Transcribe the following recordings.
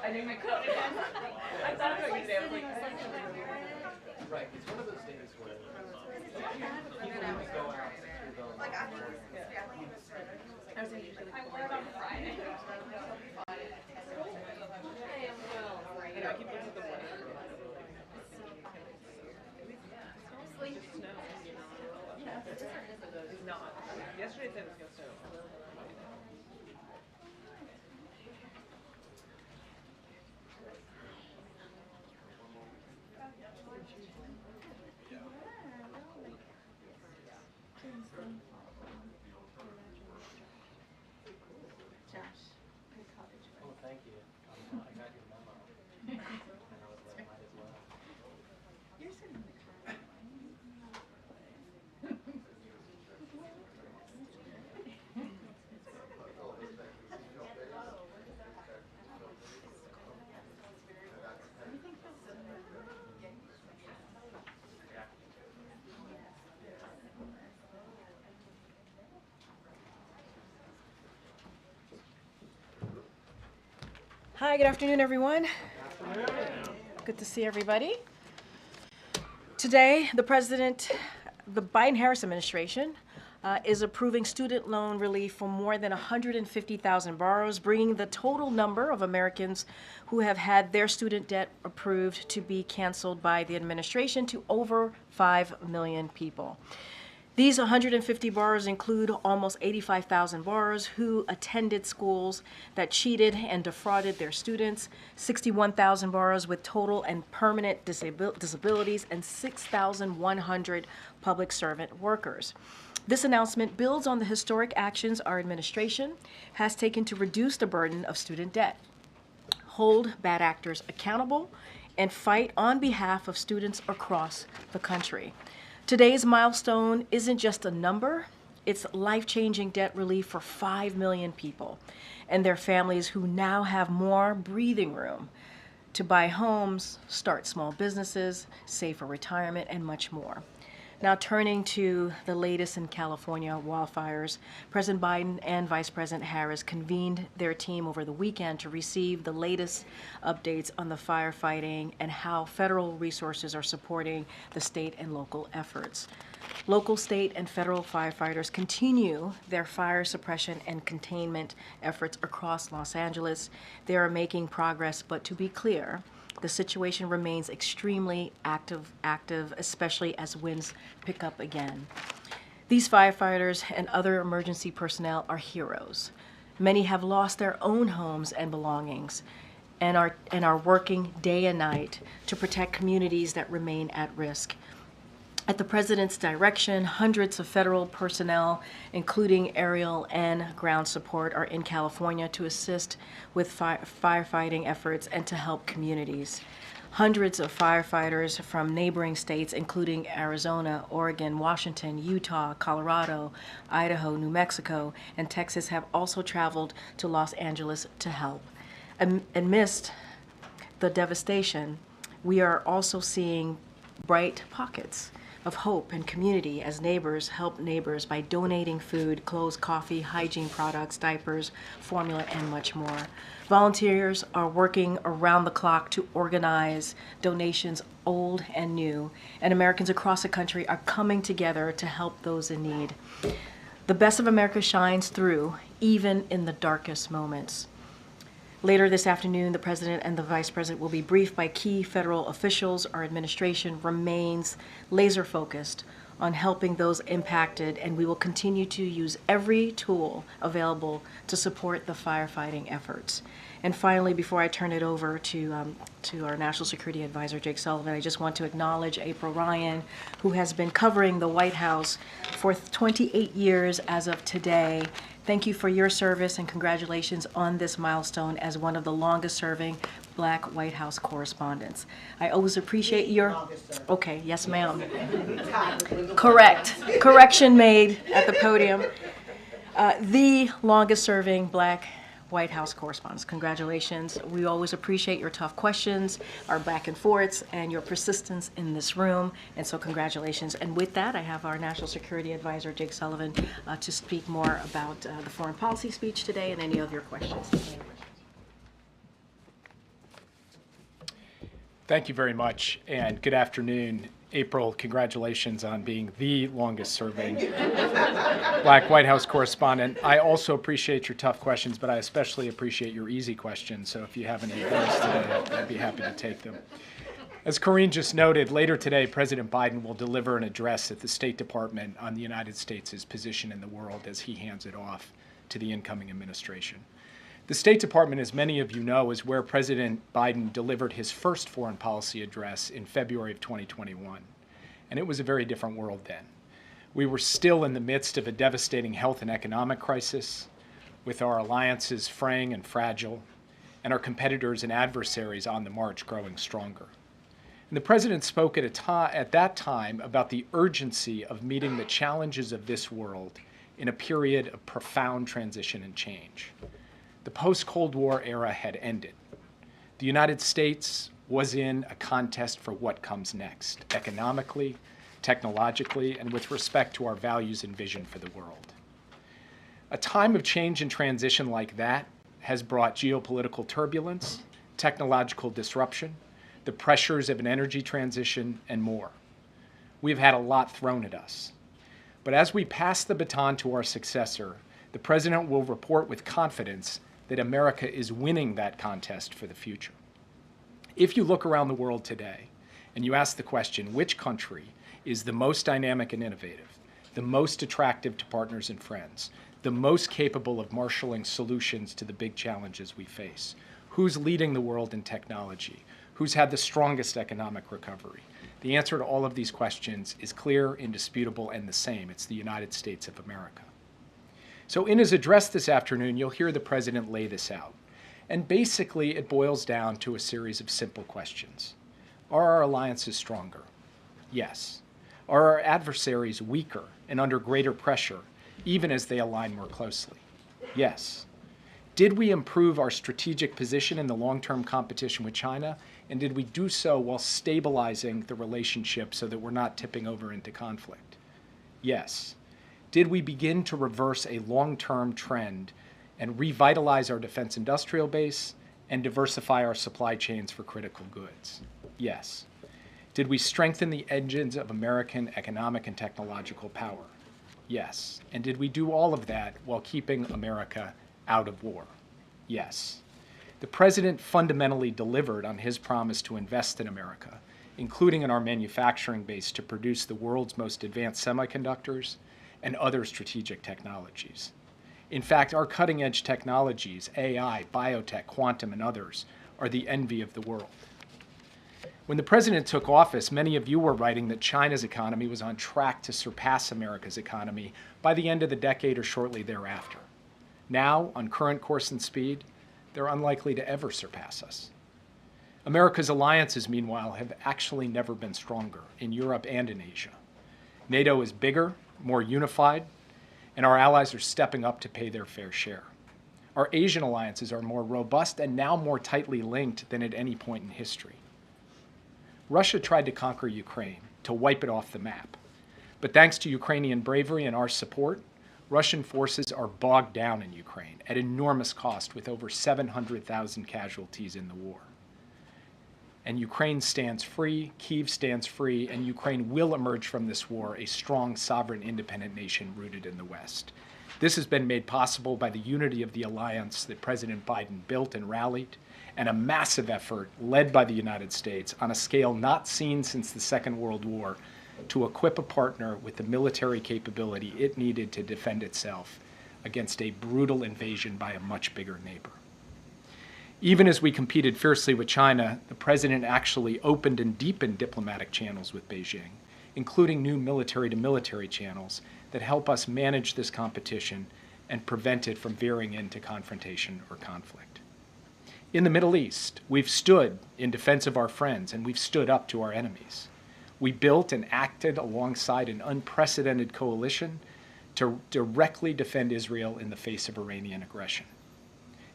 I need my coat again. I thought about you today. I was like, right, it's one of those days where people need to go out to the I was usually I wore it on Friday. I am well. You know, I keep looking at the weather. It's like snow. Yeah, it's not. Yesterday it said it was going to snow. Oh, thank you. I got your memo. And I was like, might as well. You're sitting in the car. Hi, good afternoon, everyone. Good to see everybody. Today, the Biden-Harris administration is approving student loan relief for more than 150,000 borrowers, bringing the total number of Americans who have had their student debt approved to be canceled by the administration to over 5 million people. These 150 borrowers include almost 85,000 borrowers who attended schools that cheated and defrauded their students, 61,000 borrowers with total and permanent disabilities, and 6,100 public servant workers. This announcement builds on the historic actions our administration has taken to reduce the burden of student debt, hold bad actors accountable, and fight on behalf of students across the country. Today's milestone isn't just a number, it's life-changing debt relief for 5 million people and their families who now have more breathing room to buy homes, start small businesses, save for retirement, and much more. Now turning to the latest in California wildfires, President Biden and Vice President Harris convened their team over the weekend to receive the latest updates on the firefighting and how federal resources are supporting the state and local efforts. Local, state, and federal firefighters continue their fire suppression and containment efforts across Los Angeles. They are making progress, but to be clear, the situation remains extremely active, especially as winds pick up again. These firefighters and other emergency personnel are heroes. Many have lost their own homes and belongings and are working day and night to protect communities that remain at risk. At the President's direction, hundreds of federal personnel, including aerial and ground support, are in California to assist with firefighting efforts and to help communities. Hundreds of firefighters from neighboring states, including Arizona, Oregon, Washington, Utah, Colorado, Idaho, New Mexico, and Texas, have also traveled to Los Angeles to help. Amidst the devastation, we are also seeing bright pockets of hope and community as neighbors help neighbors by donating food, clothes, coffee, hygiene products, diapers, formula, and much more. Volunteers are working around the clock to organize donations, old and new, and Americans across the country are coming together to help those in need. The best of America shines through, even in the darkest moments. Later this afternoon, the President and the Vice President will be briefed by key federal officials. Our administration remains laser-focused on helping those impacted, and we will continue to use every tool available to support the firefighting efforts. And finally, before I turn it over to our National Security Advisor, Jake Sullivan, I just want to acknowledge April Ryan, who has been covering the White House for 28 years as of today. Thank you for your service and congratulations on this milestone as one of the longest-serving Black White House correspondents. I always appreciate your... Okay, yes, ma'am. Correct. Correction made at the podium. The longest-serving Black White House correspondents. Congratulations. We always appreciate your tough questions, our back and forths, and your persistence in this room. And so congratulations. And with that, I have our National Security Advisor, Jake Sullivan, to speak more about the foreign policy speech today and any of your questions. Thank you very much, and good afternoon. April, congratulations on being the longest-serving Black White House correspondent. I also appreciate your tough questions, but I especially appreciate your easy questions. So if you have any of those today, I'd be happy to take them. As Karine just noted, later today, President Biden will deliver an address at the State Department on the United States' position in the world as he hands it off to the incoming administration. The State Department, as many of you know, is where President Biden delivered his first foreign policy address in February of 2021. And it was a very different world then. We were still in the midst of a devastating health and economic crisis, with our alliances fraying and fragile, and our competitors and adversaries on the march growing stronger. And the President spoke at that time about the urgency of meeting the challenges of this world in a period of profound transition and change. The post-Cold War era had ended. The United States was in a contest for what comes next, economically, technologically, and with respect to our values and vision for the world. A time of change and transition like that has brought geopolitical turbulence, technological disruption, the pressures of an energy transition, and more. We've had a lot thrown at us. But as we pass the baton to our successor, the President will report with confidence that America is winning that contest for the future. If you look around the world today and you ask the question, which country is the most dynamic and innovative, the most attractive to partners and friends, the most capable of marshaling solutions to the big challenges we face, who's leading the world in technology, who's had the strongest economic recovery? The answer to all of these questions is clear, indisputable, and the same. It's the United States of America. So in his address this afternoon, you'll hear the President lay this out. And basically, it boils down to a series of simple questions. Are our alliances stronger? Yes. Are our adversaries weaker and under greater pressure, even as they align more closely? Yes. Did we improve our strategic position in the long-term competition with China? And did we do so while stabilizing the relationship so that we're not tipping over into conflict? Yes. Did we begin to reverse a long-term trend and revitalize our defense industrial base and diversify our supply chains for critical goods? Yes. Did we strengthen the engines of American economic and technological power? Yes. And did we do all of that while keeping America out of war? Yes. The President fundamentally delivered on his promise to invest in America, including in our manufacturing base to produce the world's most advanced semiconductors and other strategic technologies. In fact, our cutting-edge technologies, AI, biotech, quantum, and others, are the envy of the world. When the President took office, many of you were writing that China's economy was on track to surpass America's economy by the end of the decade or shortly thereafter. Now, on current course and speed, they're unlikely to ever surpass us. America's alliances, meanwhile, have actually never been stronger in Europe and in Asia. NATO is bigger, more unified, and our allies are stepping up to pay their fair share. Our Asian alliances are more robust and now more tightly linked than at any point in history. Russia tried to conquer Ukraine, to wipe it off the map. But thanks to Ukrainian bravery and our support, Russian forces are bogged down in Ukraine at enormous cost with over 700,000 casualties in the war. And Ukraine stands free, Kyiv stands free, and Ukraine will emerge from this war a strong, sovereign, independent nation rooted in the West. This has been made possible by the unity of the alliance that President Biden built and rallied, and a massive effort led by the United States on a scale not seen since the Second World War to equip a partner with the military capability it needed to defend itself against a brutal invasion by a much bigger neighbor. Even as we competed fiercely with China, the President actually opened and deepened diplomatic channels with Beijing, including new military-to-military channels that help us manage this competition and prevent it from veering into confrontation or conflict. In the Middle East, we've stood in defense of our friends and we've stood up to our enemies. We built and acted alongside an unprecedented coalition to directly defend Israel in the face of Iranian aggression.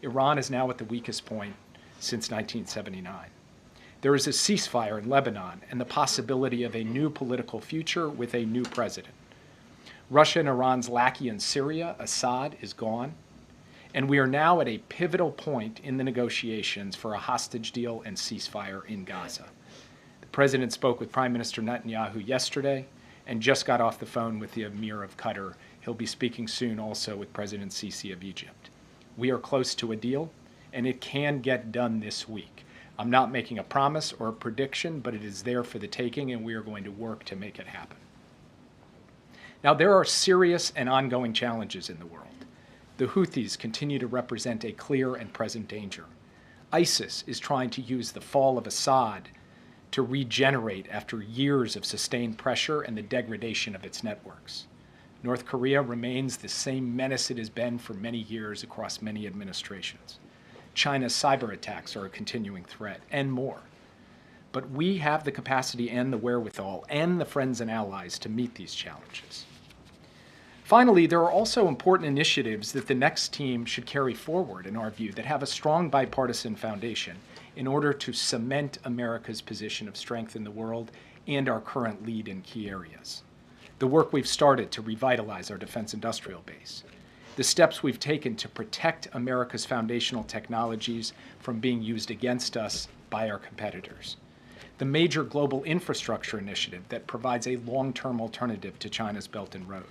Iran is now at the weakest point since 1979. There is a ceasefire in Lebanon and the possibility of a new political future with a new president. Russia and Iran's lackey in Syria, Assad, is gone. And we are now at a pivotal point in the negotiations for a hostage deal and ceasefire in Gaza. The president spoke with Prime Minister Netanyahu yesterday and just got off the phone with the Emir of Qatar. He'll be speaking soon also with President Sisi of Egypt. We are close to a deal, and it can get done this week. I'm not making a promise or a prediction, but it is there for the taking, and we are going to work to make it happen. Now, there are serious and ongoing challenges in the world. The Houthis continue to represent a clear and present danger. ISIS is trying to use the fall of Assad to regenerate after years of sustained pressure and the degradation of its networks. North Korea remains the same menace it has been for many years across many administrations. China's cyber attacks are a continuing threat, and more. But we have the capacity and the wherewithal and the friends and allies to meet these challenges. Finally, there are also important initiatives that the next team should carry forward, in our view, that have a strong bipartisan foundation in order to cement America's position of strength in the world and our current lead in key areas. The work we've started to revitalize our defense industrial base, the steps we've taken to protect America's foundational technologies from being used against us by our competitors, the major global infrastructure initiative that provides a long-term alternative to China's Belt and Road.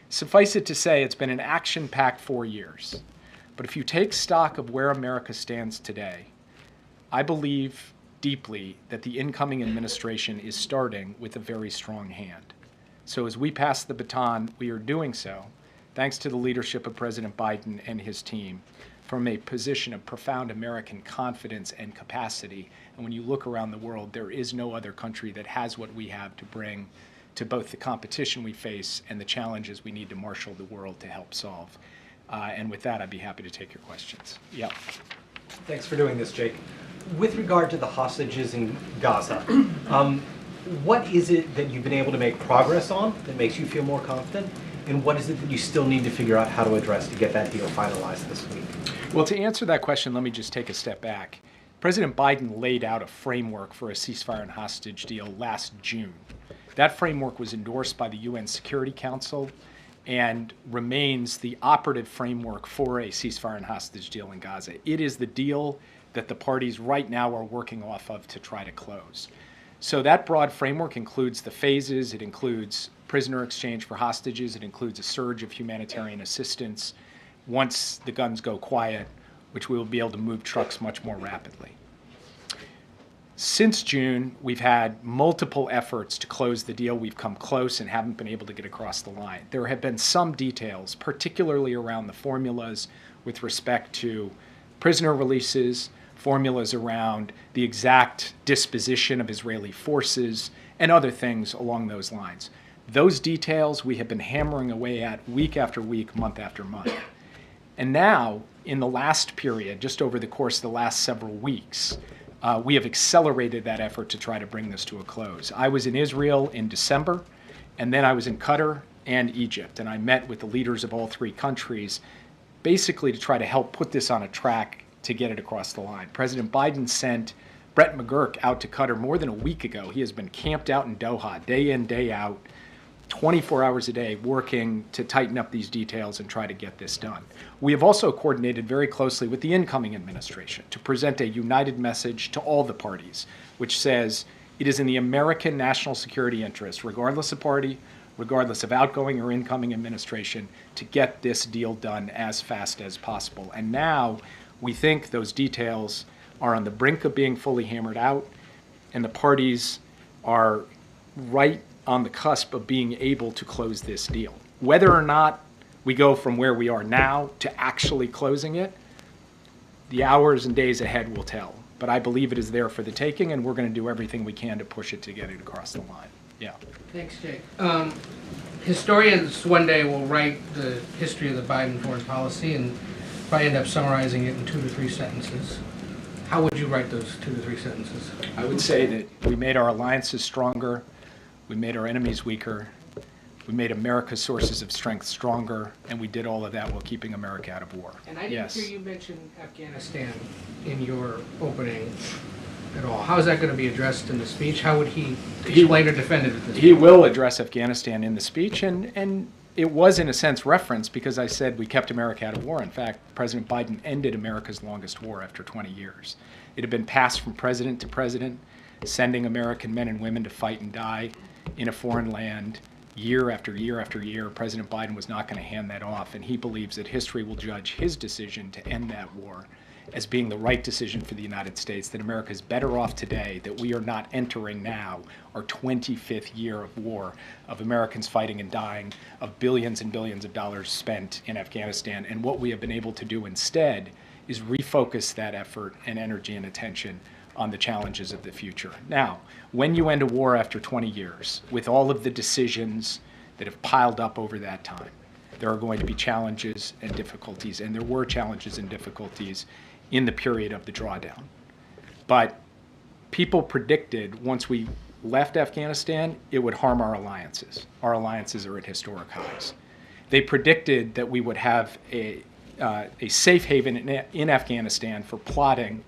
Suffice it to say, it's been an action-packed 4 years. But if you take stock of where America stands today, I believe deeply that the incoming administration is starting with a very strong hand. So as we pass the baton, we are doing so thanks to the leadership of President Biden and his team from a position of profound American confidence and capacity. And when you look around the world, there is no other country that has what we have to bring to both the competition we face and the challenges we need to marshal the world to help solve. And with that, I'd be happy to take your questions. Yeah. Thanks for doing this, Jake. With regard to the hostages in Gaza, what is it that you've been able to make progress on that makes you feel more confident? And what is it that you still need to figure out how to address to get that deal finalized this week? Well, to answer that question, let me just take a step back. President Biden laid out a framework for a ceasefire and hostage deal last June. That framework was endorsed by the UN Security Council and remains the operative framework for a ceasefire and hostage deal in Gaza. It is the deal that the parties right now are working off of to try to close. So that broad framework includes the phases, it includes prisoner exchange for hostages, it includes a surge of humanitarian assistance once the guns go quiet, which we will be able to move trucks much more rapidly. Since June, we've had multiple efforts to close the deal. We've come close and haven't been able to get across the line. There have been some details, particularly around the formulas with respect to prisoner releases, formulas around the exact disposition of Israeli forces, and other things along those lines. Those details we have been hammering away at week after week, month after month. And now, in the last period, just over the course of the last several weeks, we have accelerated that effort to try to bring this to a close. I was in Israel in December, and then I was in Qatar and Egypt, and I met with the leaders of all three countries, basically to try to help put this on a track to get it across the line. President Biden sent Brett McGurk out to Qatar more than a week ago. He has been camped out in Doha, day in, day out, 24 hours a day, working to tighten up these details and try to get this done. We have also coordinated very closely with the incoming administration to present a united message to all the parties, which says it is in the American national security interest, regardless of party, regardless of outgoing or incoming administration, to get this deal done as fast as possible. And now we think those details are on the brink of being fully hammered out, and the parties are right on the cusp of being able to close this deal. Whether or not we go from where we are now to actually closing it, the hours and days ahead will tell. But I believe it is there for the taking, and we're going to do everything we can to push it to get it across the line. Yeah. Thanks, Jake. Historians one day will write the history of the Biden foreign policy and probably end up summarizing it in 2 to 3 sentences. How would you write those 2 to 3 sentences? I would say that we made our alliances stronger, we made our enemies weaker, We made America's sources of strength stronger, and we did all of that while keeping America out of war. And I didn't Yes. hear you mention Afghanistan in your opening at all. How is that going to be addressed in the speech? How would he explain or defend it at this He point? will address Afghanistan in the speech, and it was in a sense referenced because I said we kept America out of war. In fact, President Biden ended America's longest war after 20 years. It had been passed from president to president, sending American men and women to fight and die in a foreign land year after year after year. President Biden was not going to hand that off, and he believes that history will judge his decision to end that war as being the right decision for the United States, that America is better off today, that we are not entering now our 25th year of war, of Americans fighting and dying, of billions and billions of dollars spent in Afghanistan. And what we have been able to do instead is refocus that effort and energy and attention on the challenges of the future. Now, when you end a war after 20 years, with all of the decisions that have piled up over that time, there are going to be challenges and difficulties, and there were challenges and difficulties in the period of the drawdown. But people predicted once we left Afghanistan, it would harm our alliances. Our alliances are at historic highs. They predicted that we would have a safe haven in Afghanistan for plotting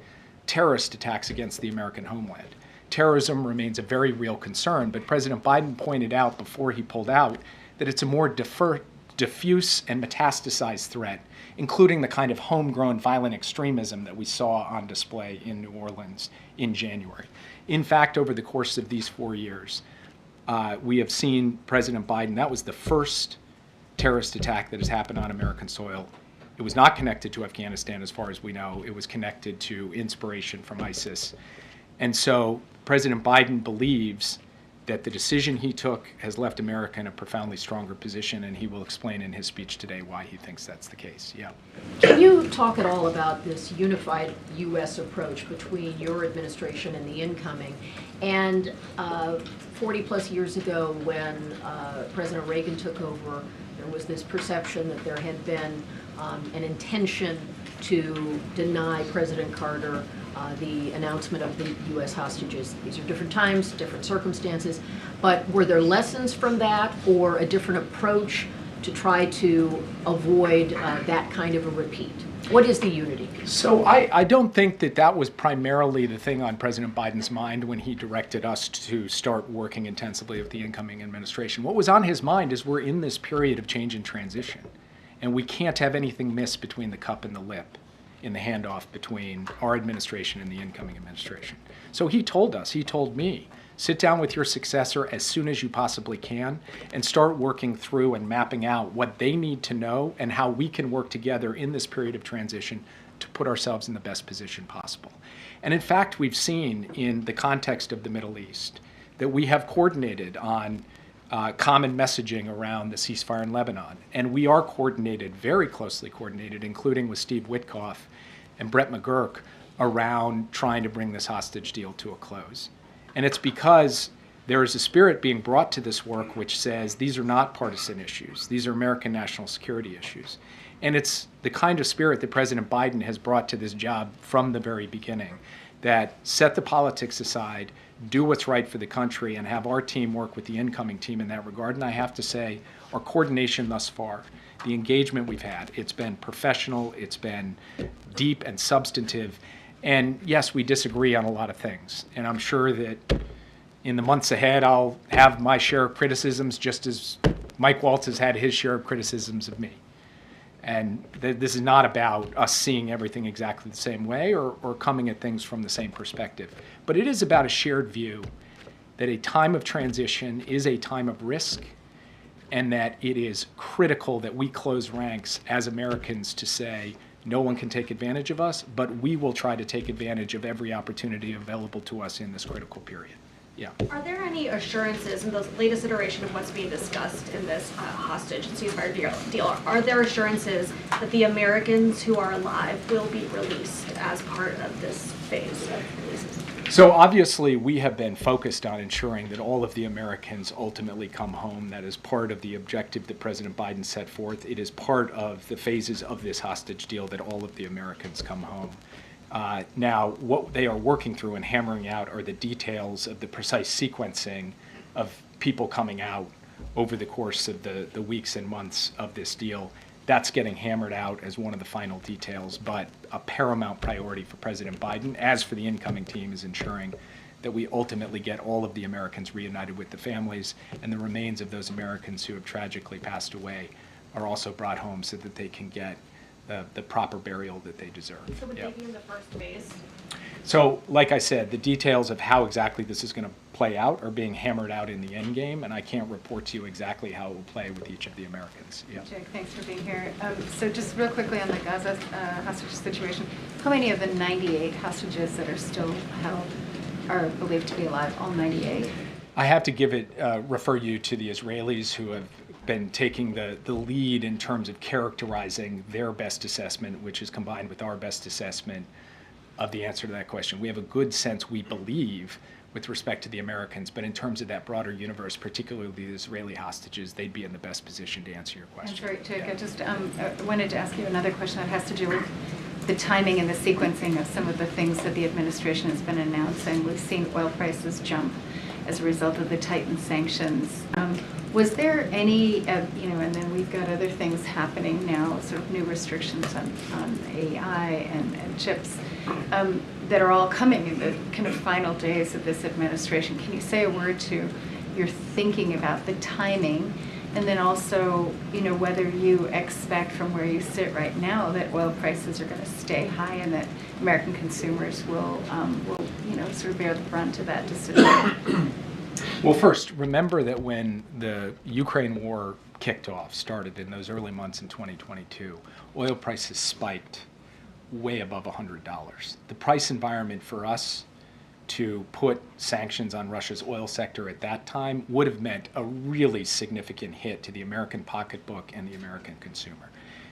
terrorist attacks against the American homeland. Terrorism remains a very real concern, but President Biden pointed out before he pulled out that it's a more diffuse and metastasized threat, including the kind of homegrown violent extremism that we saw on display in New Orleans in January. In fact, over the course of these 4 years, we have seen President Biden, that was the first terrorist attack that has happened on American soil. It was not connected to Afghanistan as far as we know. It was connected to inspiration from ISIS. And so President Biden believes that the decision he took has left America in a profoundly stronger position, and he will explain in his speech today why he thinks that's the case. Yeah. Can you talk at all about this unified U.S. approach between your administration and the incoming? And 40 plus years ago when President Reagan took over, there was this perception that there had been an intention to deny President Carter the announcement of the U.S. hostages. These are different times, different circumstances, but were there lessons from that or a different approach to try to avoid that kind of a repeat? What is the unity? So I don't think that that was primarily the thing on President Biden's mind when he directed us to start working intensively with the incoming administration. What was on his mind is we're in this period of change and transition, and we can't have anything miss between the cup and the lip in the handoff between our administration and the incoming administration. So he told us, he told me, sit down with your successor as soon as you possibly can and start working through and mapping out what they need to know and how we can work together in this period of transition to put ourselves in the best position possible. And in fact, we've seen in the context of the Middle East that we have coordinated on common messaging around the ceasefire in Lebanon. And we are coordinated, very closely coordinated, including with Steve Witkoff and Brett McGurk, around trying to bring this hostage deal to a close. And it's because there is a spirit being brought to this work which says these are not partisan issues. These are American national security issues. And it's the kind of spirit that President Biden has brought to this job from the very beginning, that set the politics aside, do what's right for the country, and have our team work with the incoming team in that regard. And I have to say, our coordination thus far, the engagement we've had, it's been professional, it's been deep and substantive. And yes, we disagree on a lot of things. And I'm sure that in the months ahead, I'll have my share of criticisms, just as Mike Waltz has had his share of criticisms of me. And this is not about us seeing everything exactly the same way or coming at things from the same perspective. But it is about a shared view that a time of transition is a time of risk, and that it is critical that we close ranks as Americans to say, no one can take advantage of us, but we will try to take advantage of every opportunity available to us in this critical period. Yeah. Are there any assurances in the latest iteration of what's being discussed in this hostage and ceasefire deal? Are there assurances that the Americans who are alive will be released as part of this phase of releases? So obviously we have been focused on ensuring that all of the Americans ultimately come home. That is part of the objective that President Biden set forth. It is part of the phases of this hostage deal that all of the Americans come home. Now, what they are working through and hammering out are the details of the precise sequencing of people coming out over the course of the weeks and months of this deal. That's getting hammered out as one of the final details, but a paramount priority for President Biden, as for the incoming team, is ensuring that we ultimately get all of the Americans reunited with the families, and the remains of those Americans who have tragically passed away are also brought home so that they can get the proper burial that they deserve. So would they be in the first phase? So, like I said, the details of how exactly this is going to play out are being hammered out in the end game, and I can't report to you exactly how it will play with each of the Americans. Yeah. Jake, thanks for being here. So just real quickly on the Gaza hostage situation, how many of the 98 hostages that are still held are believed to be alive, all 98? I have to refer you to the Israelis, who have been taking the lead in terms of characterizing their best assessment, which is combined with our best assessment of the answer to that question. We have a good sense, we believe, with respect to the Americans, but in terms of that broader universe, particularly the Israeli hostages, they'd be in the best position to answer your question. That's right, Jake. Yeah. I just wanted to ask you another question that has to do with the timing and the sequencing of some of the things that the administration has been announcing. We've seen oil prices jump as a result of the tightened sanctions. Was there any, and then we've got other things happening now, sort of new restrictions on AI and chips that are all coming in the kind of final days of this administration. Can you say a word to your thinking about the timing, and then also, whether you expect from where you sit right now that oil prices are going to stay high and that American consumers will sort of bear the brunt of that decision? Well, first, remember that when the Ukraine war started in those early months in 2022, oil prices spiked way above $100. The price environment for us to put sanctions on Russia's oil sector at that time would have meant a really significant hit to the American pocketbook and the American consumer.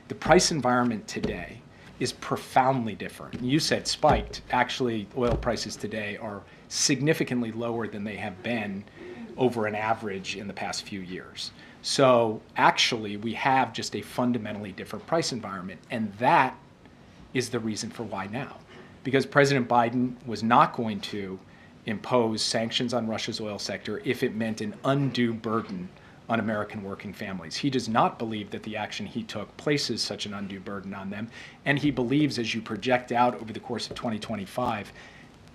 The price environment today is profoundly different. You said spiked. Actually, oil prices today are significantly lower than they have been over an average in the past few years. So actually, we have just a fundamentally different price environment, and that is the reason for why now. Because President Biden was not going to impose sanctions on Russia's oil sector if it meant an undue burden on American working families. He does not believe that the action he took places such an undue burden on them, and he believes, as you project out over the course of 2025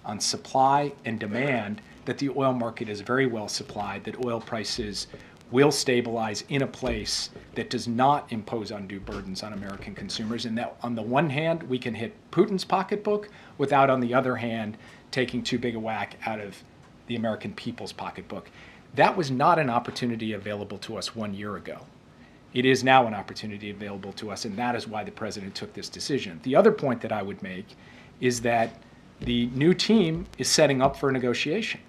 on supply and demand, that the oil market is very well supplied, that oil prices will stabilize in a place that does not impose undue burdens on American consumers, and that on the one hand, we can hit Putin's pocketbook without, on the other hand, taking too big a whack out of the American people's pocketbook. That was not an opportunity available to us 1 year ago. It is now an opportunity available to us, and that is why the president took this decision. The other point that I would make is that the new team is setting up for a negotiation.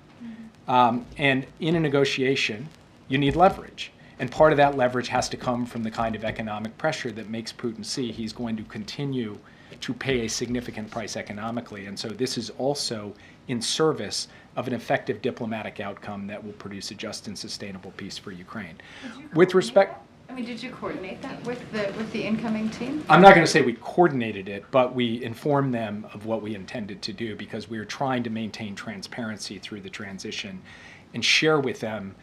And in a negotiation, you need leverage. And part of that leverage has to come from the kind of economic pressure that makes Putin see he's going to continue to pay a significant price economically. And so this is also in service of an effective diplomatic outcome that will produce a just and sustainable peace for Ukraine. With respect, did you coordinate that with the incoming team? I'm not going to say we coordinated it, but we informed them of what we intended to do, because we were trying to maintain transparency through the transition and share with them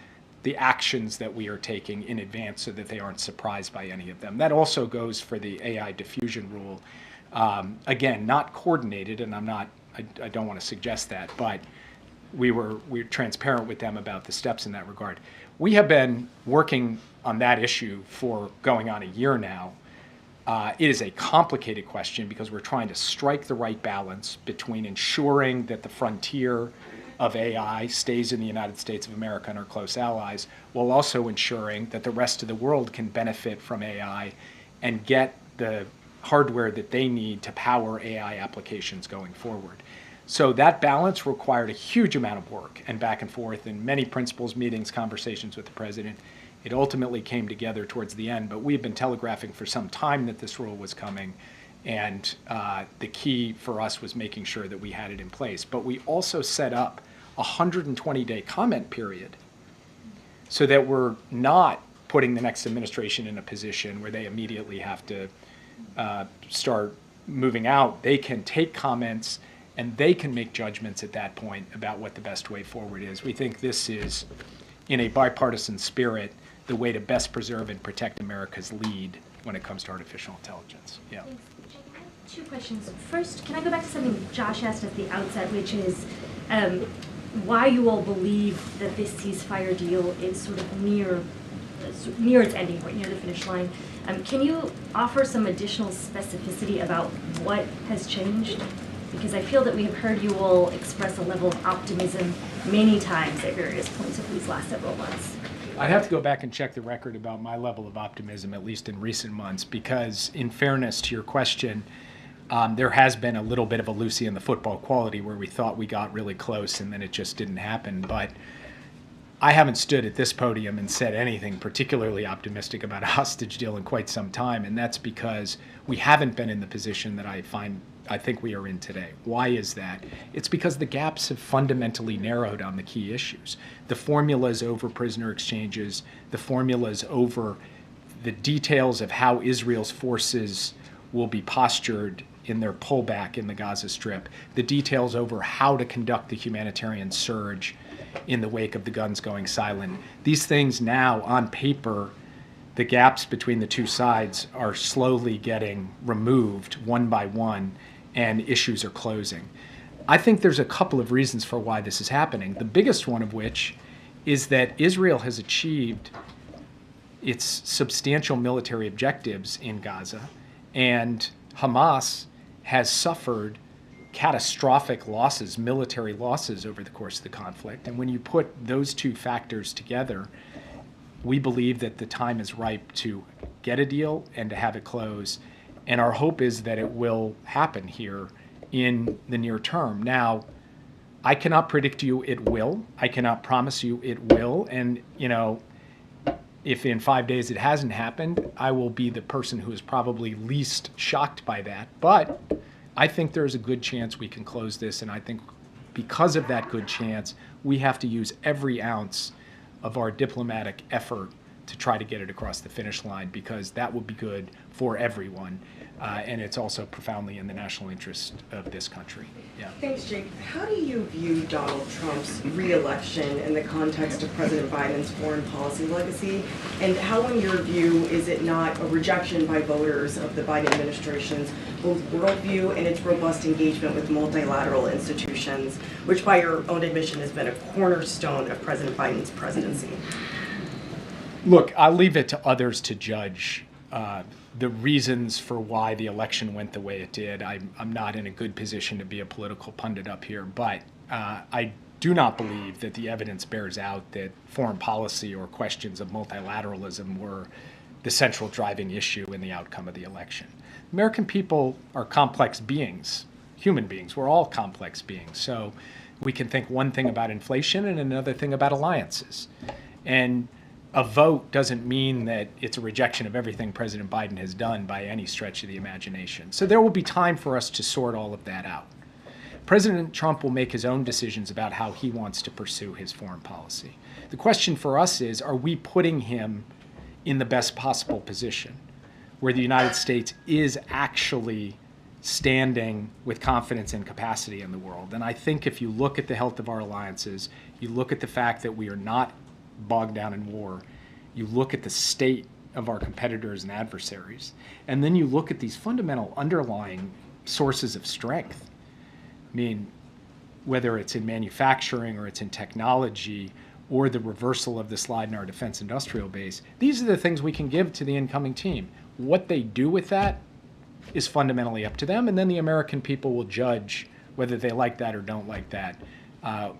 the actions that we are taking in advance so that they aren't surprised by any of them. That also goes for the AI diffusion rule. Again, not coordinated, and I don't want to suggest that, but we're transparent with them about the steps in that regard. We have been working on that issue for going on a year now. It is a complicated question because we're trying to strike the right balance between ensuring that the frontier of AI stays in the United States of America and our close allies, while also ensuring that the rest of the world can benefit from AI and get the hardware that they need to power AI applications going forward. So that balance required a huge amount of work and back and forth in many principals meetings, conversations with the president. It ultimately came together towards the end, but we've been telegraphing for some time that this rule was coming, and the key for us was making sure that we had it in place. But we also set up a 120-day comment period so that we're not putting the next administration in a position where they immediately have to start moving out. They can take comments and they can make judgments at that point about what the best way forward is. We think this is in a bipartisan spirit the way to best preserve and protect America's lead when it comes to artificial intelligence. Yeah. Thanks. Jake, I have two questions. First, can I go back to something Josh asked at the outset, which is why you all believe that this ceasefire deal is sort of near its ending point, near the finish line. Can you offer some additional specificity about what has changed? Because I feel that we have heard you all express a level of optimism many times at various points over these last several months. I'd have to go back and check the record about my level of optimism, at least in recent months, because in fairness to your question, there has been a little bit of a Lucy in the football quality where we thought we got really close and then it just didn't happen. But I haven't stood at this podium and said anything particularly optimistic about a hostage deal in quite some time, and that's because we haven't been in the position that I think we are in today. Why is that? It's because the gaps have fundamentally narrowed on the key issues. The formulas over prisoner exchanges, the formulas over the details of how Israel's forces will be postured in their pullback in the Gaza Strip, the details over how to conduct the humanitarian surge in the wake of the guns going silent. These things now, on paper, the gaps between the two sides are slowly getting removed one by one, and issues are closing. I think there's a couple of reasons for why this is happening. The biggest one of which is that Israel has achieved its substantial military objectives in Gaza, and Hamas has suffered catastrophic losses, military losses over the course of the conflict. And when you put those two factors together, we believe that the time is ripe to get a deal and to have it close. And our hope is that it will happen here in the near term. Now, I cannot predict you it will. I cannot promise you it will. And, if in 5 days it hasn't happened, I will be the person who is probably least shocked by that. But I think there's a good chance we can close this. And I think because of that good chance, we have to use every ounce of our diplomatic effort to try to get it across the finish line, because that would be good for everyone. And it's also profoundly in the national interest of this country. Yeah. Thanks, Jake. How do you view Donald Trump's re-election in the context of President Biden's foreign policy legacy? And how, in your view, is it not a rejection by voters of the Biden administration's both worldview and its robust engagement with multilateral institutions, which by your own admission has been a cornerstone of President Biden's presidency? Look, I'll leave it to others to judge the reasons for why the election went the way it did. I'm not in a good position to be a political pundit up here, but I do not believe that the evidence bears out that foreign policy or questions of multilateralism were the central driving issue in the outcome of the election. American people are complex beings, human beings. We're all complex beings. So we can think one thing about inflation and another thing about alliances. And a vote doesn't mean that it's a rejection of everything President Biden has done by any stretch of the imagination. So there will be time for us to sort all of that out. President Trump will make his own decisions about how he wants to pursue his foreign policy. The question for us is, are we putting him in the best possible position where the United States is actually standing with confidence and capacity in the world? And I think if you look at the health of our alliances, you look at the fact that we are not bogged down in war, you look at the state of our competitors and adversaries, and then you look at these fundamental underlying sources of strength. I mean, whether it's in manufacturing or it's in technology or the reversal of the slide in our defense industrial base, these are the things we can give to the incoming team. What they do with that is fundamentally up to them, and then the American people will judge whether they like that or don't like that.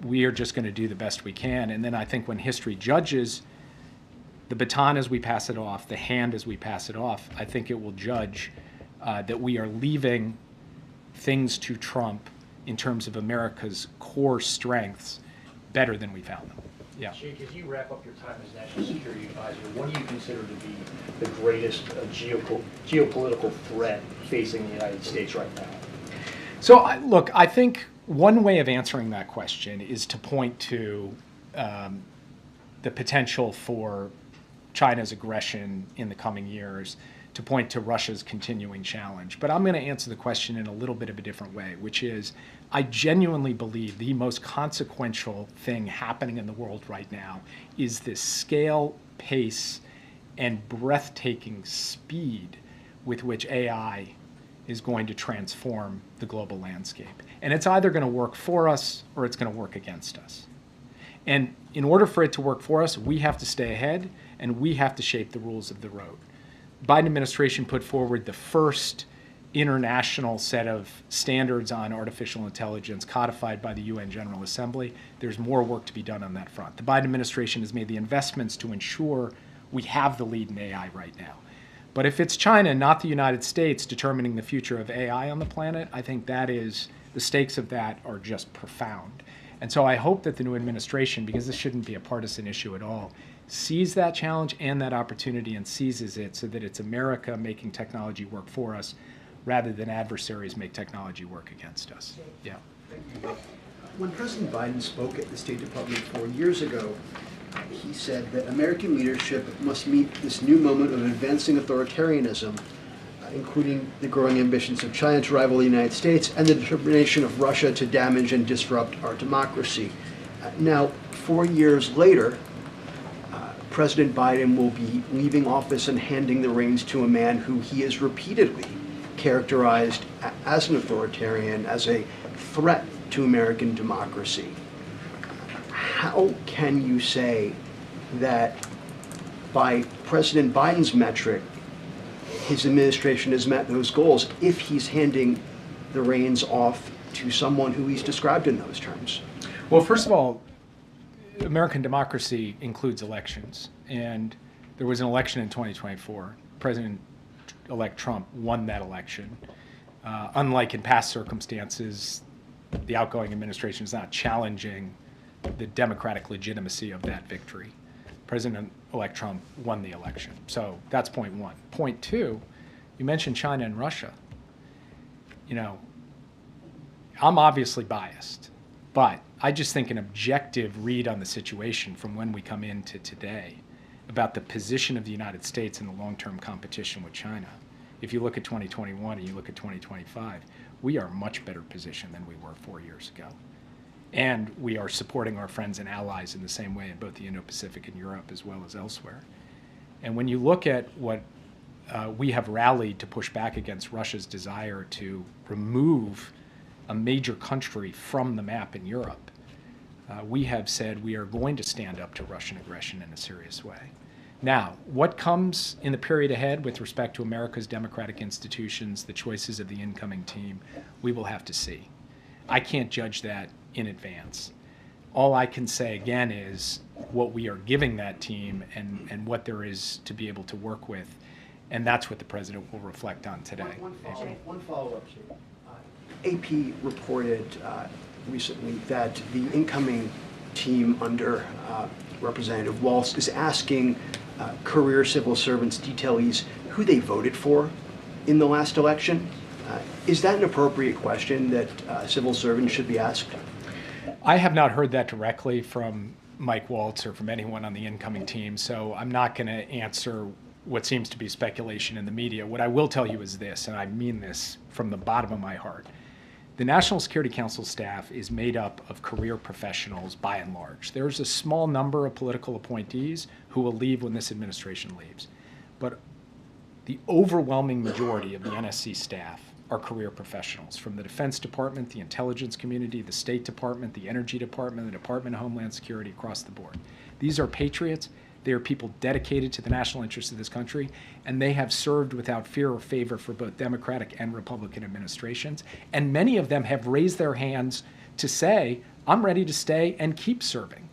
We are just going to do the best we can. And then I think when history judges the baton as we pass it off, the hand as we pass it off, I think it will judge that we are leaving things to Trump in terms of America's core strengths better than we found them. Yeah. Jake, as you wrap up your time as National Security Advisor, what do you consider to be the greatest geopolitical threat facing the United States right now? So, look, I think one way of answering that question is to point to the potential for China's aggression in the coming years to point to Russia's continuing challenge. But I'm going to answer the question in a little bit of a different way, which is I genuinely believe the most consequential thing happening in the world right now is this scale, pace, and breathtaking speed with which AI is going to transform the global landscape. And it's either going to work for us or it's going to work against us. And in order for it to work for us, we have to stay ahead and we have to shape the rules of the road. Biden administration put forward the first international set of standards on artificial intelligence codified by the UN General Assembly. There's more work to be done on that front. The Biden administration has made the investments to ensure we have the lead in AI right now. But if it's China, not the United States, determining the future of AI on the planet, I think the stakes of that are just profound. And so I hope that the new administration, because this shouldn't be a partisan issue at all, sees that challenge and that opportunity and seizes it so that it's America making technology work for us rather than adversaries make technology work against us. Yeah. When President Biden spoke at the State Department 4 years ago, he said that American leadership must meet this new moment of advancing authoritarianism, including the growing ambitions of China to rival the United States and the determination of Russia to damage and disrupt our democracy. Now, 4 years later, President Biden will be leaving office and handing the reins to a man who he has repeatedly characterized as an authoritarian, as a threat to American democracy. How can you say that by President Biden's metric, his administration has met those goals if he's handing the reins off to someone who he's described in those terms? Well, first of all, American democracy includes elections, and there was an election in 2024. President-elect Trump won that election. Unlike in past circumstances, the outgoing administration is not challenging the democratic legitimacy of that victory. President-elect Trump won the election. So that's point one. Point two, you mentioned China and Russia. You know, I'm obviously biased, but I just think an objective read on the situation from when we come into today about the position of the United States in the long-term competition with China. If you look at 2021 and you look at 2025, we are much better positioned than we were 4 years ago. And we are supporting our friends and allies in the same way in both the Indo-Pacific and Europe as well as elsewhere. And when you look at what we have rallied to push back against Russia's desire to remove a major country from the map in Europe, we have said we are going to stand up to Russian aggression in a serious way. Now, what comes in the period ahead with respect to America's democratic institutions, the choices of the incoming team, we will have to see. I can't judge that in advance. All I can say again is what we are giving that team and what there is to be able to work with, and that's what the president will reflect on today. One follow-up, AP reported recently that the incoming team under Representative Walz is asking career civil servants, detailees, who they voted for in the last election. Is that an appropriate question that civil servants should be asked? I have not heard that directly from Mike Waltz or from anyone on the incoming team, so I'm not going to answer what seems to be speculation in the media. What I will tell you is this, and I mean this from the bottom of my heart. The National Security Council staff is made up of career professionals by and large. There's a small number of political appointees who will leave when this administration leaves. But the overwhelming majority of the NSC staff are career professionals from the Defense Department, the intelligence community, the State Department, the Energy Department, the Department of Homeland Security, across the board. These are patriots. They are people dedicated to the national interests of this country, and they have served without fear or favor for both Democratic and Republican administrations. And many of them have raised their hands to say, I'm ready to stay and keep serving.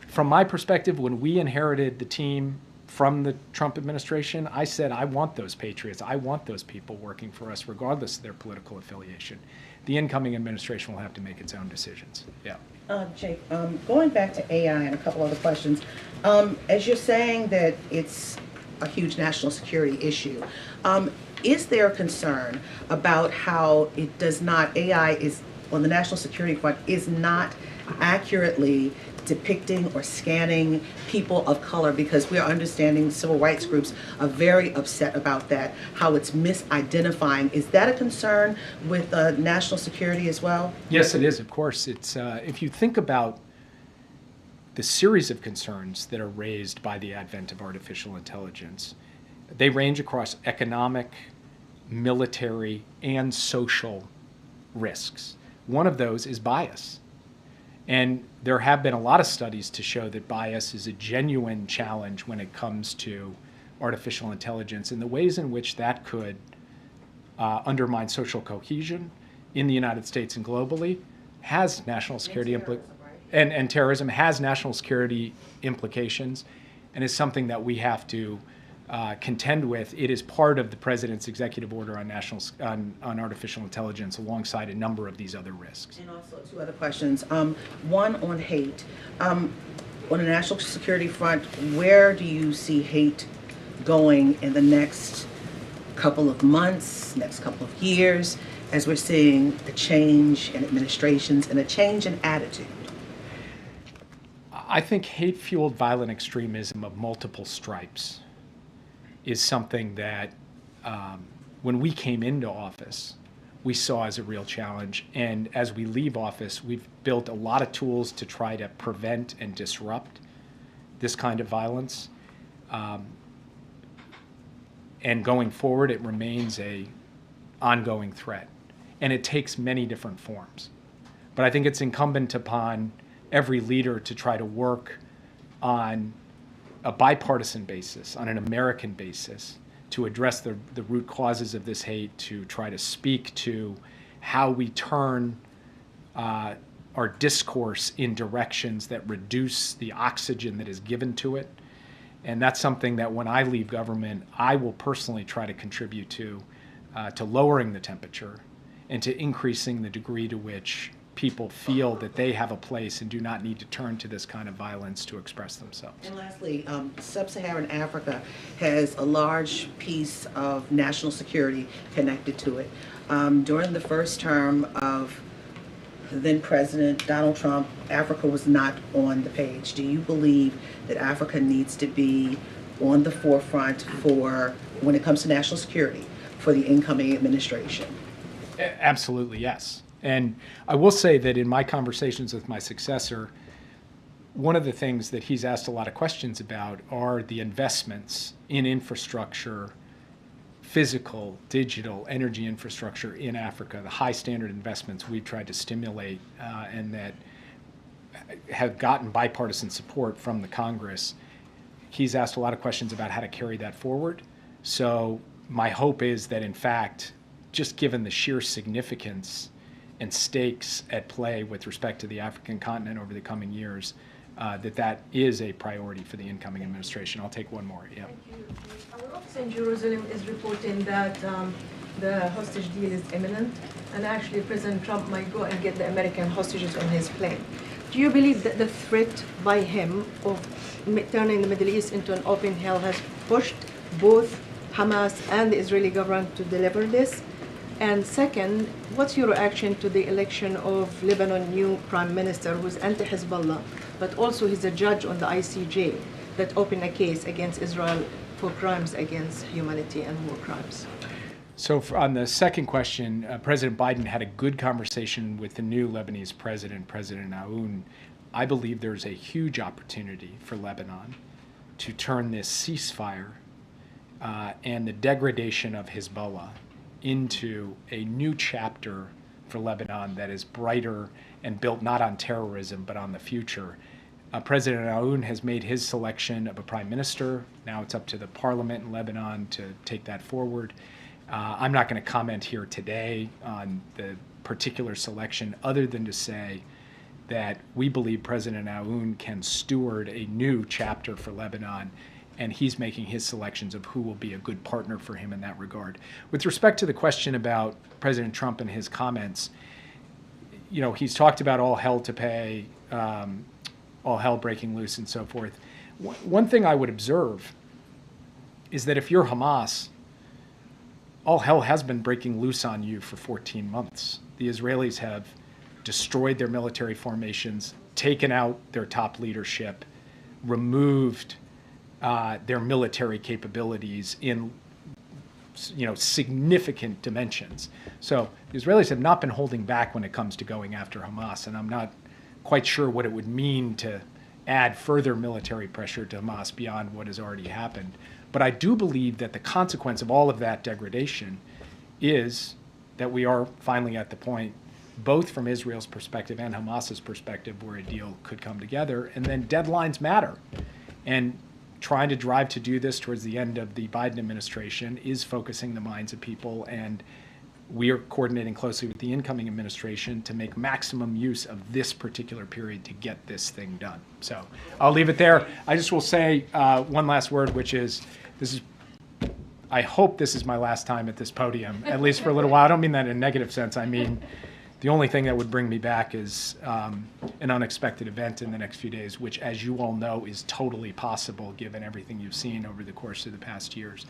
From my perspective, when we inherited the team from the Trump administration, I said, I want those patriots. I want those people working for us, regardless of their political affiliation. The incoming administration will have to make its own decisions. Yeah. Jake, going back to AI and a couple other questions, as you're saying that it's a huge national security issue, is there a concern about how it does not, AI is, on the national security front, is not accurately depicting or scanning people of color? Because we are understanding civil rights groups are very upset about that, how it's misidentifying. Is that a concern with national security as well? Yes, it is, of course. It's if you think about the series of concerns that are raised by the advent of artificial intelligence, they range across economic, military, and social risks. One of those is bias. And there have been a lot of studies to show that bias is a genuine challenge when it comes to artificial intelligence and the ways in which that could undermine social cohesion in the United States and globally has national security and terrorism has national security implications and is something that we have to contend with. It is part of the president's executive order on artificial intelligence alongside a number of these other risks. And also two other questions. One on hate. On the national security front, where do you see hate going in the next couple of months, next couple of years, as we're seeing a change in administrations and a change in attitude? I think hate-fueled violent extremism of multiple stripes is something that when we came into office, we saw as a real challenge. And as we leave office, we've built a lot of tools to try to prevent and disrupt this kind of violence. And going forward, it remains an ongoing threat. And it takes many different forms. But I think it's incumbent upon every leader to try to work on a bipartisan basis, on an American basis, to address the root causes of this hate, to try to speak to how we turn our discourse in directions that reduce the oxygen that is given to it. And that's something that when I leave government, I will personally try to contribute to lowering the temperature and to increasing the degree to which people feel that they have a place and do not need to turn to this kind of violence to express themselves. And lastly, sub-Saharan Africa has a large piece of national security connected to it. During the first term of then President Donald Trump, Africa was not on the page. Do you believe that Africa needs to be on the forefront for, when it comes to national security, for the incoming administration? Absolutely, yes. And I will say that in my conversations with my successor, one of the things that he's asked a lot of questions about are the investments in infrastructure, physical, digital, energy infrastructure in Africa, the high standard investments we've tried to stimulate and that have gotten bipartisan support from the Congress. He's asked a lot of questions about how to carry that forward. So my hope is that, in fact, just given the sheer significance and stakes at play with respect to the African continent over the coming years, that is a priority for the incoming administration. I'll take one more. Yeah. Thank you. Our office in Jerusalem is reporting that the hostage deal is imminent, and actually President Trump might go and get the American hostages on his plane. Do you believe that the threat by him of turning the Middle East into an open hell has pushed both Hamas and the Israeli government to deliver this? And second, what's your reaction to the election of Lebanon's new prime minister, who's anti-Hezbollah, but also he's a judge on the ICJ that opened a case against Israel for crimes against humanity and war crimes? So on the second question, President Biden had a good conversation with the new Lebanese president, President Aoun. I believe there's a huge opportunity for Lebanon to turn this ceasefire and the degradation of Hezbollah into a new chapter for Lebanon that is brighter and built not on terrorism but on the future. President Aoun has made his selection of a prime minister. Now it's up to the parliament in Lebanon to take that forward. I'm not going to comment here today on the particular selection other than to say that we believe President Aoun can steward a new chapter for Lebanon, and he's making his selections of who will be a good partner for him in that regard. With respect to the question about President Trump and his comments, you know, he's talked about all hell to pay, all hell breaking loose and so forth. One thing I would observe is that if you're Hamas, all hell has been breaking loose on you for 14 months. The Israelis have destroyed their military formations, taken out their top leadership, removed their military capabilities in significant dimensions. So the Israelis have not been holding back when it comes to going after Hamas, and I'm not quite sure what it would mean to add further military pressure to Hamas beyond what has already happened. But I do believe that the consequence of all of that degradation is that we are finally at the point, both from Israel's perspective and Hamas's perspective, where a deal could come together. And then deadlines matter. And trying to drive to do this towards the end of the Biden administration is focusing the minds of people. And we are coordinating closely with the incoming administration to make maximum use of this particular period to get this thing done. So I'll leave it there. I just will say one last word, which is I hope this is my last time at this podium, at least for a little while. I don't mean that in a negative sense. I mean, the only thing that would bring me back is an unexpected event in the next few days, which, as you all know, is totally possible given everything you've seen over the course of the past years.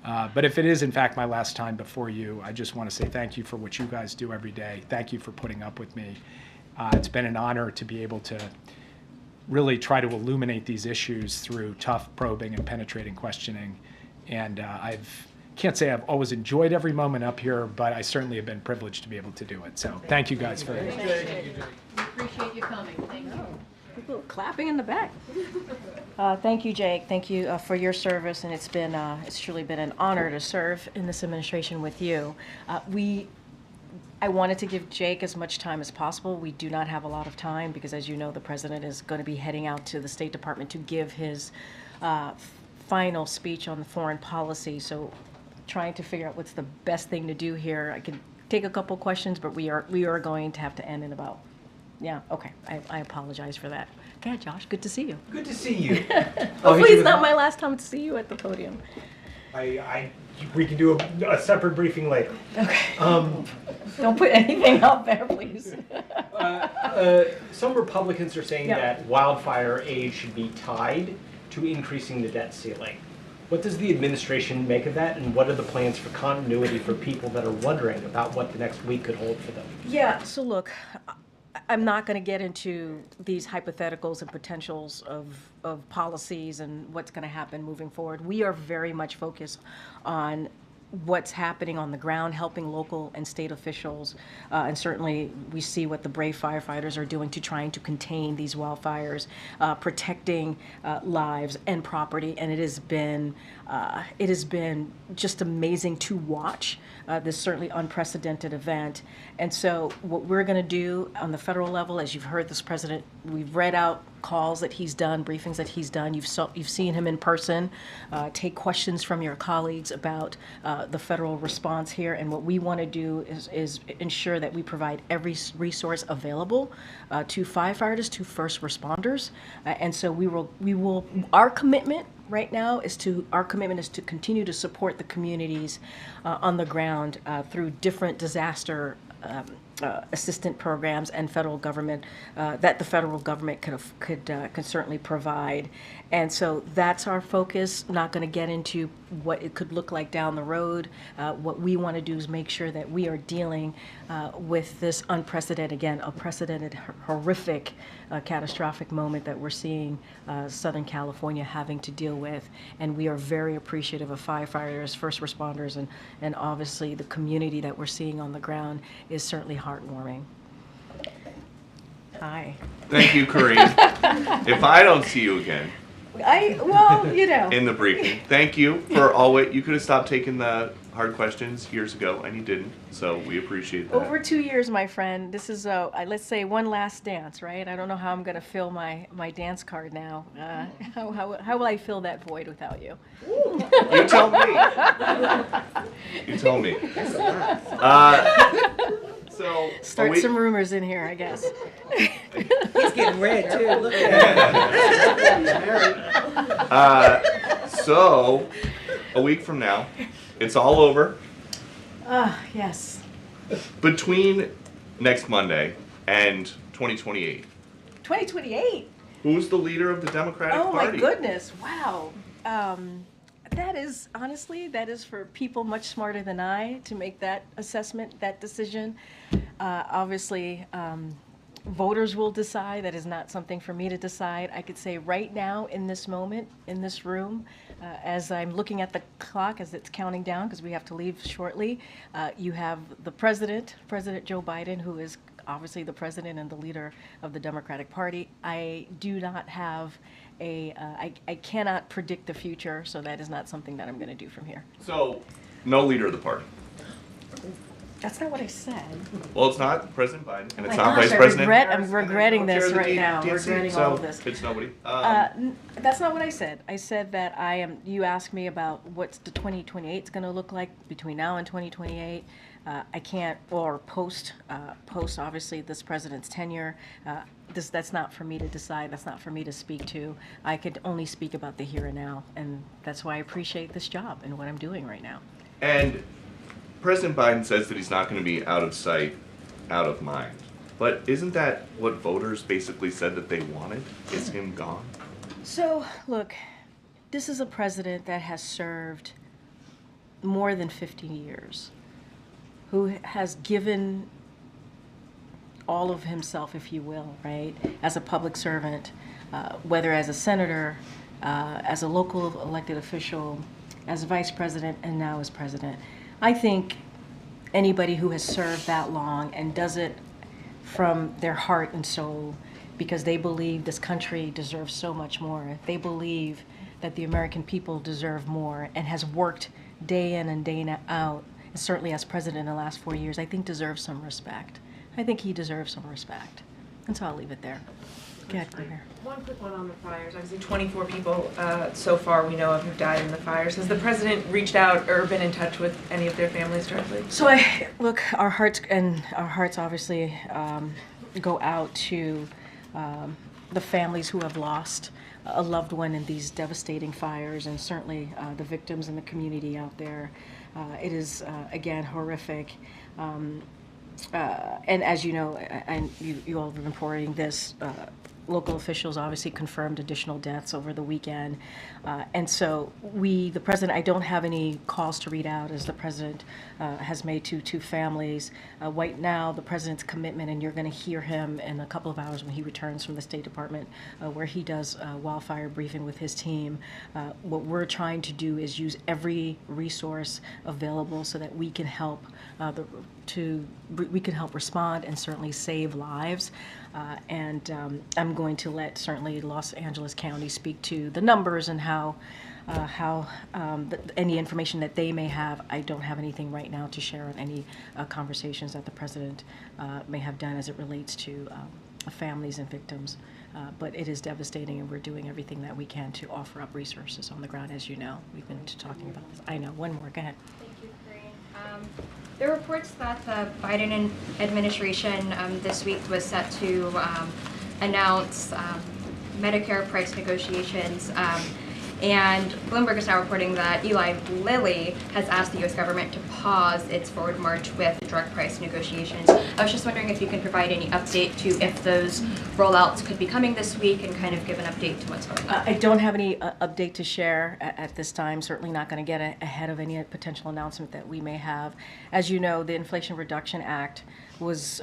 But if it is, in fact, my last time before you, I just want to say thank you for what you guys do every day. Thank you for putting up with me. It's been an honor to be able to really try to illuminate these issues through tough probing and penetrating questioning. And can't say I've always enjoyed every moment up here, but I certainly have been privileged to be able to do it. So thank you guys for Thank you. We appreciate you coming. Thank you. People clapping in the back. Thank you, Jake. Thank you for your service, and it's truly been an honor to serve in this administration with you. I wanted to give Jake as much time as possible. We do not have a lot of time because, as you know, the president is going to be heading out to the State Department to give his final speech on the foreign policy. So trying to figure out what's the best thing to do here. I can take a couple questions, but we are going to have to end in about, yeah, okay. I apologize for that. Okay, Josh, good to see you. Good to see you. Hopefully it's not my last time to see you at the podium. We can do a separate briefing later. Okay. Don't put anything out there, please. Some Republicans are saying that wildfire aid should be tied to increasing the debt ceiling. What does the administration make of that, and what are the plans for continuity for people that are wondering about what the next week could hold for them? Yeah, so look, I'm not going to get into these hypotheticals and potentials of policies and what's going to happen moving forward. We are very much focused on what's happening on the ground, helping local and state officials, and certainly we see what the brave firefighters are doing to trying to contain these wildfires, protecting lives and property, and it has been just amazing to watch this certainly unprecedented event. And so what we're going to do on the federal level, as you've heard this president, we've read out calls that he's done, briefings that he's done. You've seen him in person. Take questions from your colleagues about the federal response here. And what we want to do is ensure that we provide every resource available to firefighters, to first responders. And so we will. Our commitment right now is to continue to support the communities on the ground through different disaster assistant programs and federal government that the federal government could certainly provide. And so that's our focus. Not going to get into what it could look like down the road. What we want to do is make sure that we are dealing with this unprecedented, horrific, catastrophic moment that we're seeing Southern California having to deal with. And we are very appreciative of firefighters, first responders, and obviously the community that we're seeing on the ground is certainly heartwarming. Hi. Thank you, Karine. If I don't see you again. In the briefing. Thank you for always. You could have stopped taking the hard questions years ago, and you didn't. So we appreciate that. Over 2 years, my friend. This is let's say one last dance, right? I don't know how I'm going to fill my dance card now. How will I fill that void without you? You tell me. You tell me. So start some rumors in here, I guess. He's getting red too. Look at him. So a week from now, it's all over. Yes. Between next Monday and 2028. 2028? Who's the leader of the Democratic Party? Oh my goodness! Wow. That is, honestly, for people much smarter than I to make that assessment, that decision. Obviously, voters will decide. That is not something for me to decide. I could say right now, in this moment, in this room, as I'm looking at the clock as it's counting down, because we have to leave shortly, you have the President Joe Biden, who is obviously the president and the leader of the Democratic Party. I do not have I cannot predict the future, so that is not something that I'm going to do from here. So, no leader of the party. That's not what I said. Well, it's not President Biden, and it's My not gosh, Vice President. I'm regretting this right now. Regretting all of this. It's nobody. That's not what I said. I said that you asked me about what's the 2028 is going to look like between now and 2028. I can't, or post obviously this president's tenure. That's not for me to decide. That's not for me to speak to. I could only speak about the here and now, and that's why I appreciate this job and what I'm doing right now. And President Biden says that he's not going to be out of sight, out of mind. But isn't that what voters basically said that they wanted? Is him gone? So, look, this is a president that has served more than 50 years, who has given all of himself, if you will, right, as a public servant, whether as a senator, as a local elected official, as vice president, and now as president. I think anybody who has served that long and does it from their heart and soul because they believe this country deserves so much more, they believe that the American people deserve more, and has worked day in and day out, and certainly as president in the last 4 years, I think deserves some respect. I think he deserves some respect. And so I'll leave it there. Go ahead, Claire. One quick one on the fires. Obviously, 24 people so far we know of who've died in the fires. Has the president reached out or been in touch with any of their families directly? So look, our hearts obviously go out to the families who have lost a loved one in these devastating fires, and certainly the victims and the community out there. It is again horrific. And as you know, and you all have been reporting this, local officials obviously confirmed additional deaths over the weekend. And so the president, I don't have any calls to read out, as the president has made to two families. Right now, the president's commitment, and you're going to hear him in a couple of hours when he returns from the State Department, where he does a wildfire briefing with his team. What we're trying to do is use every resource available so that we can help we can help respond and certainly save lives. And I'm going to let certainly Los Angeles County speak to the numbers and how any information that they may have. I don't have anything right now to share on any conversations that the president may have done as it relates to families and victims. But it is devastating, and we're doing everything that we can to offer up resources on the ground. As you know, we've been talking about this. I know. One more. Go ahead. Thank you, Karine. There are reports that the Biden administration this week was set to announce Medicare price negotiations. And Bloomberg is now reporting that Eli Lilly has asked the U.S. government to pause its forward march with drug price negotiations. I was just wondering if you can provide any update to if those rollouts could be coming this week, and kind of give an update to what's going on. I don't have any update to share at this time. Certainly not going to get ahead of any potential announcement that we may have. As you know, the Inflation Reduction Act was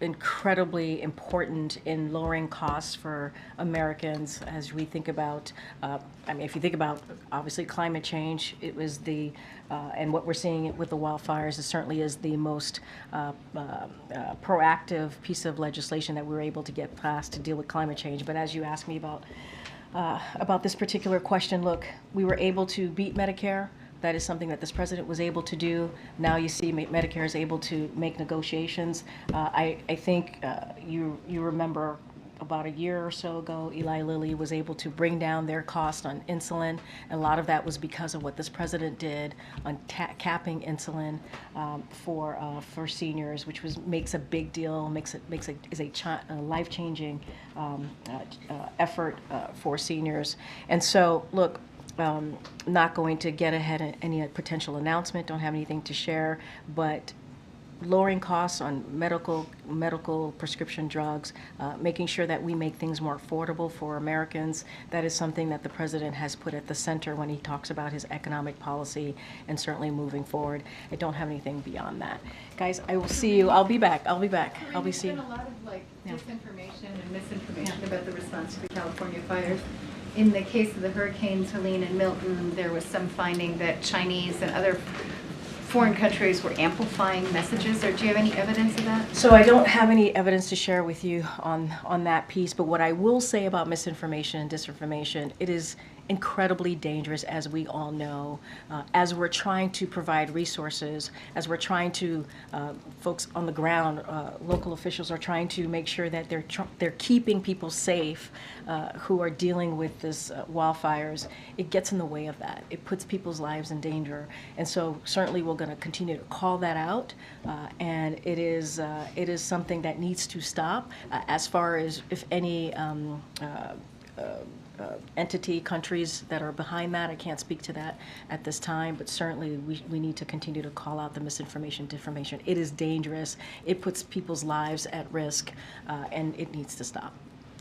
incredibly important in lowering costs for Americans as we think about, if you think about obviously climate change, it was and what we're seeing with the wildfires, it certainly is the most proactive piece of legislation that we were able to get passed to deal with climate change. But as you asked me about this particular question, look, we were able to beat Medicare. That is something that this president was able to do. Now you see Medicare is able to make negotiations. I think you remember about a year or so ago, Eli Lilly was able to bring down their cost on insulin. A lot of that was because of what this president did on capping insulin for seniors, which makes a big deal, is a life-changing effort for seniors. And so, look. Not going to get ahead of any potential announcement, don't have anything to share, but lowering costs on medical prescription drugs, making sure that we make things more affordable for Americans. That is something that the president has put at the center when he talks about his economic policy and certainly moving forward. I don't have anything beyond that. Guys, I will see you. I'll be back. I'll be back. I'll be seeing you. There's been a lot of disinformation and misinformation about the response to the California fires. In the case of the hurricanes Helene and Milton, there was some finding that Chinese and other foreign countries were amplifying messages, or do you have any evidence of that? So I don't have any evidence to share with you on that piece, but what I will say about misinformation and disinformation, it is incredibly dangerous, as we all know, as we're trying to provide resources, as we're trying to, folks on the ground, local officials are trying to make sure that they're keeping people safe who are dealing with this wildfires. It gets in the way of that. It puts people's lives in danger. And so certainly we're going to continue to call that out, and it is something that needs to stop. As far as if any entity, countries that are behind that, I can't speak to that at this time, but certainly we need to continue to call out the misinformation, disinformation. It is dangerous. It puts people's lives at risk, and it needs to stop.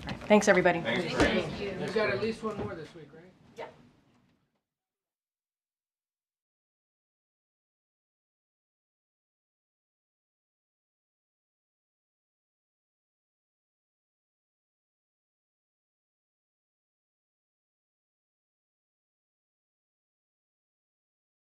All right. Thanks, everybody. Thank you. You've got at least one more this week, right?